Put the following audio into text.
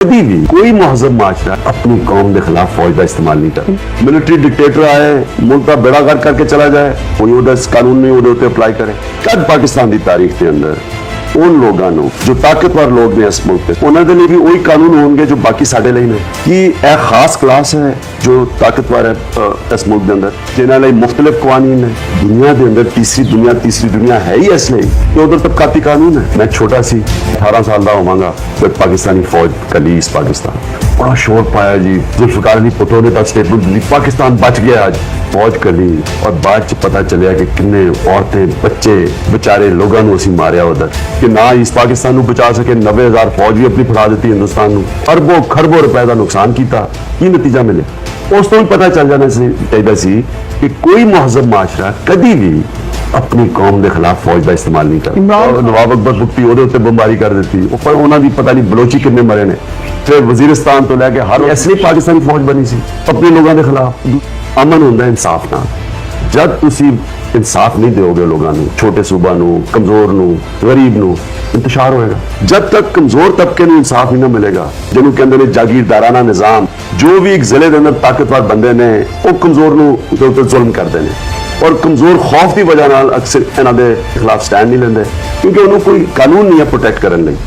कभी भी कोई महजब माशरा अपनी कौम के खिलाफ फौज का इस्तेमाल नहीं करता। मिलिट्री डिक्टेटर आए मुल्क का बेड़ा गर्क करके चला जाए, कोई उहदा कानून नहीं उहदे उत्ते अप्लाई करे। कद पाकिस्तान की तारीख के अंदर उन लोगों जो ताकतवर लोग ने इस मुल्क के उन्होंने लिए भी वही कानून होंगे जो बाकी साढ़े लिए ने कि यह खास क्लास है जो ताकतवर है इस मुल्क के अंदर, जिन्होंने मुख्तलिफ कवानीन है। दुनिया के अंदर तीसरी दुनिया है ही इसलिए कि उधर तबकाती कानून है। मैं छोटा सी 18 साल का होवांगा जब पाकिस्तानी फौज कली इस पाकिस्तान बड़ा शोर पाया जी, जुल्फिकार अली भुट्टो ने स्टेटमेंट दी पाकिस्तान बच गया। आज फौज कली और बाद पता चलिया कि किन्ने औरतें बच्चे बेचारे लोगों को असी मारिया उधर कि ना इस पाकिस्तान को बचा सके। 90,000 फौज भी अपनी फड़ा दी हिंदुस्तान को, अरबों खरबों रुपए का नुकसान किया। की नतीजा मिले उस तो भी पता चल जाना चाहिए सी कि कोई महजब माशरा कभी भी अपनी कौम के खिलाफ फौज का इस्तेमाल नहीं करता। नवाब अकबर भुट्टी वो बमबारी कर दी, पर उन्होंने पता नहीं बलोची किन्ने मरे ने। फिर वजीरिस्तान तो लैके हर इसलिए पाकिस्तानी फौज बनी सी अपने लोगों के खिलाफ। अमन होंदा इंसाफ ना, जब तुसी इंसाफ नहीं दोगे लोगों को, छोटे सूबा नू, कमजोर नू, गरीब नू, इंतशार होएगा। जब तक कमजोर तबके नू इंसाफ ही ना मिलेगा, जिन्हों कहते हैं जागीरदाराना निजाम, जो भी एक जिले के अंदर ताकतवर बंदे ने वो कमजोर नू जुल्म करते हैं और कमजोर खौफ की वजह अक्सर इन्हों के खिलाफ स्टैंड नहीं लेंदे क्योंकि उन्होंने कोई कानून नहीं है प्रोटेक्ट करने लई।